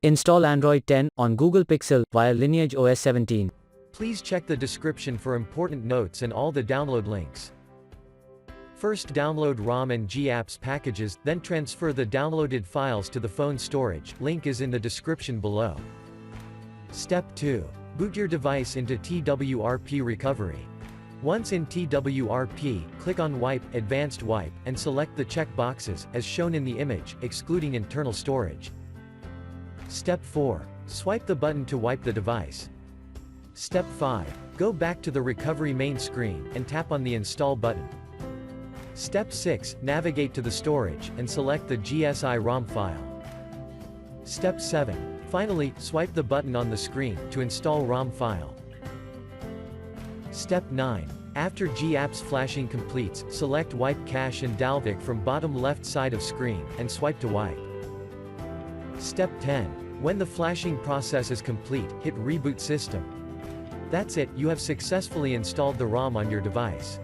Install Android 10 on Google Pixel via LineageOS 17. Please check the description for important notes and all the download links. First download ROM and GApps packages, then transfer the downloaded files to the phone storage, link is in the description below. Step 2. Boot your device into TWRP recovery. Once in TWRP, click on Wipe, Advanced Wipe, and select the check boxes, as shown in the image, excluding internal storage. Step 4. Swipe the button to wipe the device. Step 5. Go back to the recovery main screen, and tap on the Install button. Step 6. Navigate to the storage, and select the GSI-ROM file. Step 7. Finally, swipe the button on the screen, to install ROM file. Step 9. After GApps flashing completes, select Wipe Cache and Dalvik from bottom left side of screen, and swipe to wipe. Step 10. When the flashing process is complete, hit Reboot System. That's it, you have successfully installed the ROM on your device.